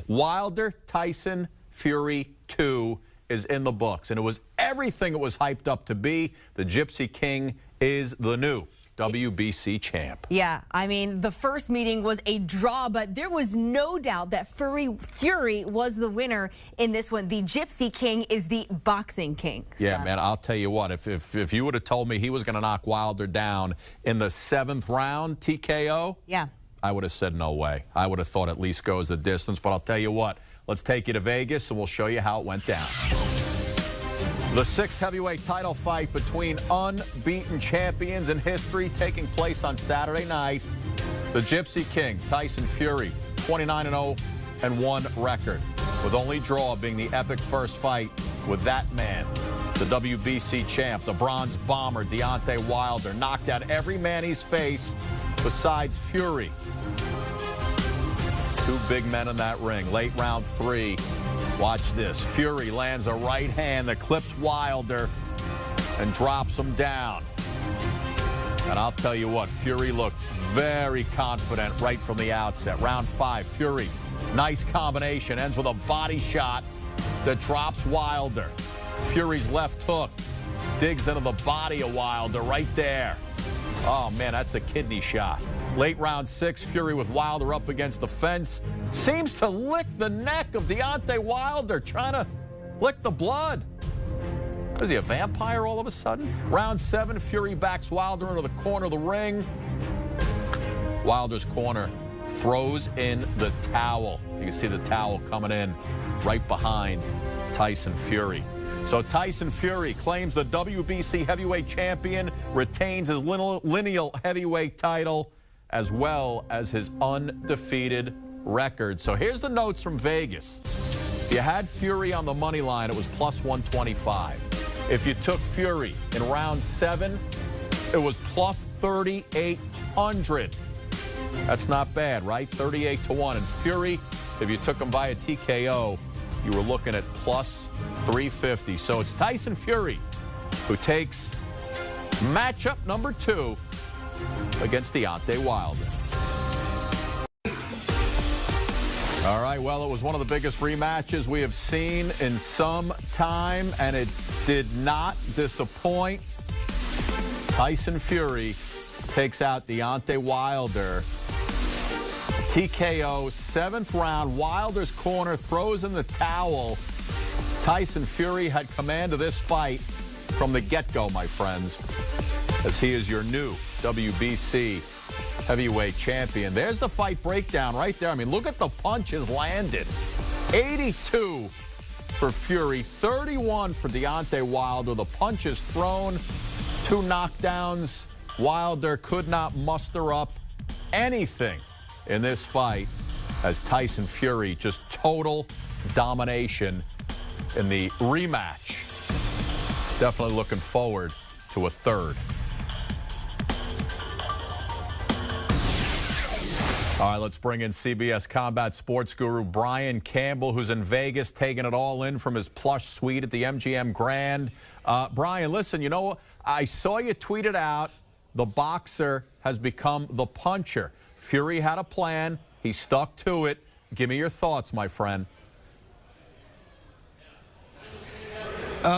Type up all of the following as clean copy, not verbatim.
Wilder, Tyson, Fury 2 is in the books, and it was everything it was hyped up to be. The Gypsy King is the new WBC champ. Yeah, I mean, the first meeting was a draw, but there was no doubt that Fury was the winner in this one. The Gypsy King is the boxing king. Yeah, man, I'll tell you what, if you would have told me he was going to knock Wilder down in the 7th round TKO, yeah, I would have said no way. I would have thought at least goes the distance, but I'll tell you what, let's take you to Vegas and we'll show you how it went down. The 6th heavyweight title fight between unbeaten champions in history taking place on Saturday night. The Gypsy King, Tyson Fury, 29-0 and 1 record, with only draw being the epic first fight with that man, the WBC champ, the bronze bomber, Deontay Wilder, knocked out every man he's faced besides Fury. 2 big men in that ring. Late round 3. Watch this. Fury lands a right hand that clips Wilder and drops him down. And I'll tell you what, Fury looked very confident right from the outset. Round 5, Fury, nice combination, ends with a body shot that drops Wilder. Fury's left hook digs into the body of Wilder right there. Oh, man, that's a kidney shot. Late round 6, Fury with Wilder up against the fence. Seems to lick the neck of Deontay Wilder, trying to lick the blood. Is he a vampire all of a sudden? Round 7, Fury backs Wilder into the corner of the ring. Wilder's corner throws in the towel. You can see the towel coming in right behind Tyson Fury. So Tyson Fury claims the WBC heavyweight champion, retains his lineal heavyweight title, as well as his undefeated record. So here's the notes from Vegas. If you had Fury on the money line, it was plus 125. If you took Fury in round 7, it was plus 3,800. That's not bad, right? 38-1. And Fury, if you took him by a TKO, you were looking at plus 350. So it's Tyson Fury who takes matchup number 2 against Deontay Wilder. All right, well, it was one of the biggest rematches we have seen in some time, and it did not disappoint. Tyson Fury takes out Deontay Wilder. TKO, 7th round. Wilder's corner throws in the towel. Tyson Fury had command of this fight from the get-go, my friends, as he is your new WBC heavyweight champion. There's the fight breakdown right there. I mean, look at the punches landed. 82 for Fury, 31 for Deontay Wilder. The punches thrown, 2 knockdowns. Wilder could not muster up anything in this fight as Tyson Fury just total domination in the rematch. Definitely looking forward to a 3rd. All right, let's bring in CBS Combat Sports guru Brian Campbell, who's in Vegas, taking it all in from his plush suite at the MGM Grand. Brian, listen, you know, I saw you tweet it out. The boxer has become the puncher. Fury had a plan. He stuck to it. Give me your thoughts, my friend.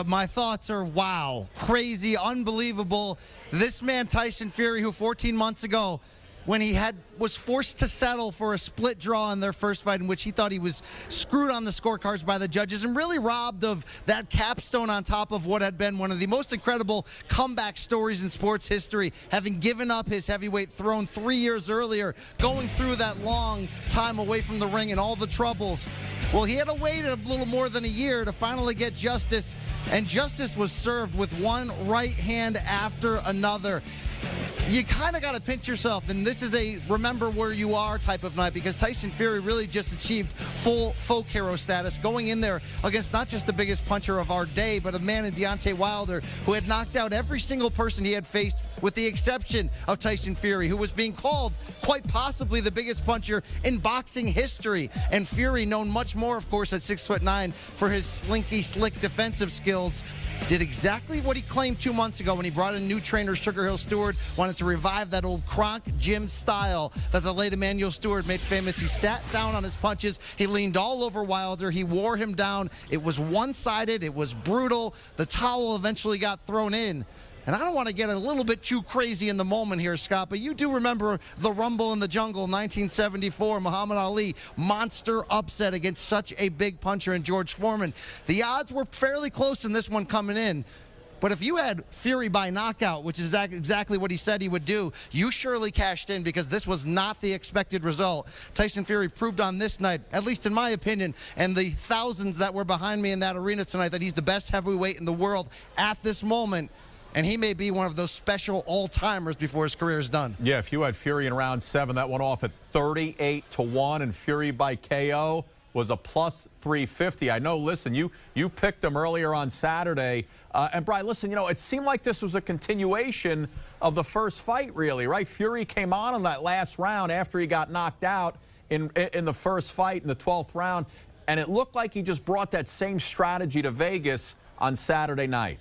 My thoughts are, wow, crazy, unbelievable. This man, Tyson Fury, who 14 months ago, when he was forced to settle for a split draw in their first fight in which he thought he was screwed on the scorecards by the judges and really robbed of that capstone on top of what had been one of the most incredible comeback stories in sports history, having given up his heavyweight throne 3 years earlier, going through that long time away from the ring and all the troubles. Well, he had to wait a little more than a year to finally get justice, and justice was served with one right hand after another. You kind of got to pinch yourself, and this is a remember where you are type of night, because Tyson Fury really just achieved full folk hero status, going in there against not just the biggest puncher of our day, but a man in Deontay Wilder who had knocked out every single person he had faced, with the exception of Tyson Fury, who was being called quite possibly the biggest puncher in boxing history. And Fury, known much more, of course, at 6'9", for his slinky, slick defensive skills, did exactly what he claimed 2 months ago when he brought in new trainer Sugar Hill Stewart, wanted to revive that old Kronk gym style that the late Emmanuel Stewart made famous. He sat down on his punches. He leaned all over Wilder. He wore him down. It was one-sided. It was brutal. The towel eventually got thrown in. And I don't want to get a little bit too crazy in the moment here, Scott, but you do remember the Rumble in the Jungle, 1974, Muhammad Ali, monster upset against such a big puncher in George Foreman. The odds were fairly close in this one coming in. But if you had Fury by knockout, which is exactly what he said he would do, you surely cashed in because this was not the expected result. Tyson Fury proved on this night, at least in my opinion, and the thousands that were behind me in that arena tonight, that he's the best heavyweight in the world at this moment. And he may be one of those special all-timers before his career is done. Yeah, if you had Fury in round 7, that went off at 38-1, and Fury by KO was a plus 350. I know, listen, you picked him earlier on Saturday. And, Brian, listen, you know, it seemed like this was a continuation of the first fight, really, right? Fury came on in that last round after he got knocked out in the first fight in the 12th round, and it looked like he just brought that same strategy to Vegas on Saturday night.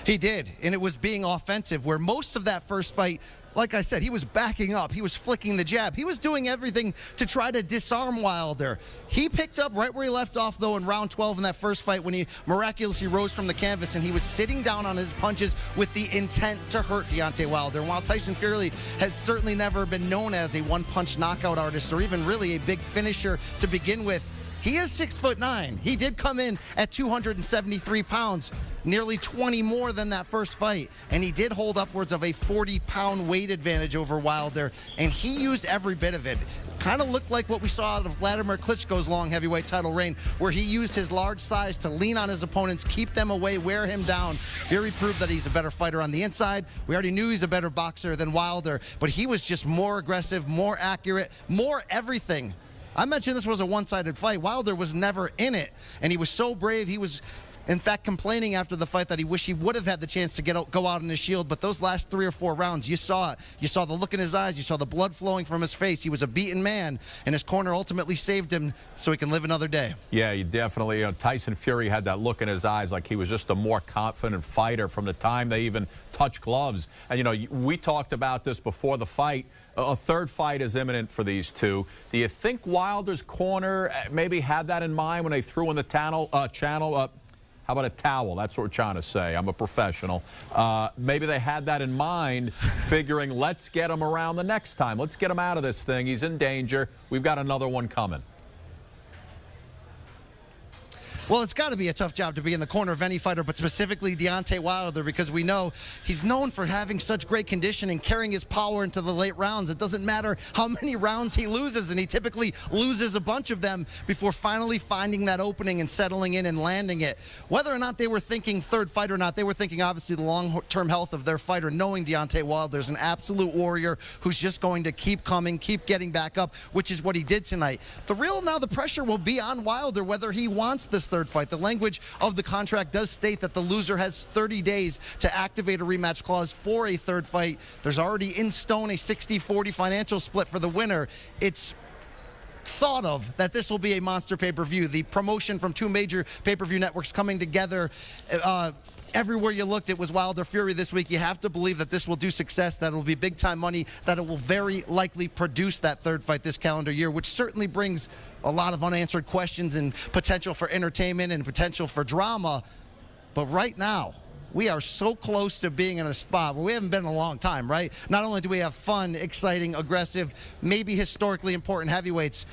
He did, and it was being offensive, where most of that first fight, like I said, he was backing up. He was flicking the jab. He was doing everything to try to disarm Wilder. He picked up right where he left off, though, in round 12 in that first fight when he miraculously rose from the canvas, and he was sitting down on his punches with the intent to hurt Deontay Wilder. And while Tyson Fury has certainly never been known as a one-punch knockout artist or even really a big finisher to begin with, he is 6'9". He did come in at 273 pounds, nearly 20 more than that first fight. And he did hold upwards of a 40-pound weight advantage over Wilder, and he used every bit of it. Kind of looked like what we saw out of Vladimir Klitschko's long heavyweight title reign, where he used his large size to lean on his opponents, keep them away, wear him down. Fury proved that he's a better fighter on the inside. We already knew he's a better boxer than Wilder, but he was just more aggressive, more accurate, more everything. I mentioned this was a one-sided fight. Wilder was never in it, and he was so brave. He was, in fact, complaining after the fight that he wished he would have had the chance to go out on his shield. But those last 3 or 4 rounds, you saw it. You saw the look in his eyes. You saw the blood flowing from his face. He was a beaten man, and his corner ultimately saved him so he can live another day. Yeah, you definitely. Tyson Fury had that look in his eyes like he was just a more confident fighter from the time they even touched gloves. And, you know, we talked about this before the fight. A third fight is imminent for these two. Do you think Wilder's corner maybe had that in mind when they threw in the channel? How about a towel? That's what we're trying to say. I'm a professional. Maybe they had that in mind, figuring, let's get him around the next time. Let's get him out of this thing. He's in danger. We've got another one coming. Well, it's got to be a tough job to be in the corner of any fighter, but specifically Deontay Wilder, because we know he's known for having such great conditioning, carrying his power into the late rounds. It doesn't matter how many rounds he loses, and he typically loses a bunch of them before finally finding that opening and settling in and landing it. Whether or not they were thinking third fight or not, they were thinking obviously the long-term health of their fighter, knowing Deontay Wilder's an absolute warrior who's just going to keep coming, keep getting back up, which is what he did tonight. The pressure will be on Wilder whether he wants this third fight. The language of the contract does state that the loser has 30 days to activate a rematch clause for a third fight. There's already in stone a 60-40 financial split for the winner. It's thought of that this will be a monster pay-per-view. The promotion from 2 major pay-per-view networks coming together. Everywhere you looked, it was Wilder Fury this week. You have to believe that this will do success, that it will be big-time money, that it will very likely produce that third fight this calendar year, which certainly brings a lot of unanswered questions and potential for entertainment and potential for drama. But right now, we are so close to being in a spot where we haven't been in a long time, right? Not only do we have fun, exciting, aggressive, maybe historically important heavyweights,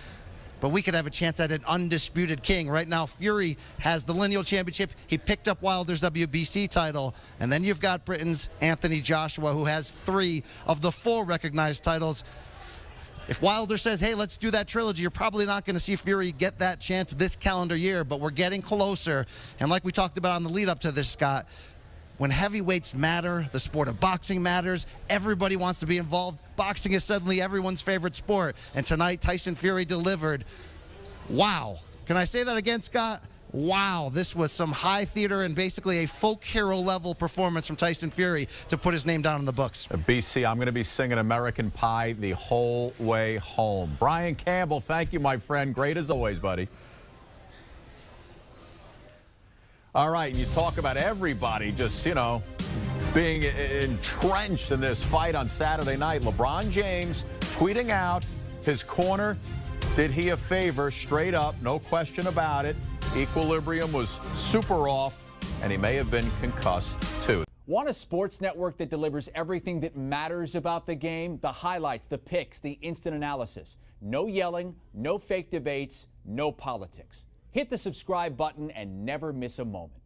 but we could have a chance at an undisputed king. Right now, Fury has the lineal championship. He picked up Wilder's WBC title. And then you've got Britain's Anthony Joshua, who has 3 of the 4 recognized titles. If Wilder says, hey, let's do that trilogy, you're probably not going to see Fury get that chance this calendar year, but we're getting closer. And like we talked about on the lead up to this, Scott, when heavyweights matter, the sport of boxing matters, everybody wants to be involved. Boxing is suddenly everyone's favorite sport. And tonight, Tyson Fury delivered. Wow. Can I say that again, Scott? Wow. This was some high theater and basically a folk hero level performance from Tyson Fury to put his name down in the books. BC, I'm going to be singing American Pie the whole way home. Brian Campbell, thank you, my friend. Great as always, buddy. All right, you talk about everybody just, you know, being entrenched in this fight on Saturday night. LeBron James tweeting out, His corner did he a favor straight up, no question about it. Equilibrium was super off, and he may have been concussed too. Want a sports network that delivers everything that matters about the game? The highlights, the picks, the instant analysis. No yelling, no fake debates, no politics. Hit the subscribe button and never miss a moment.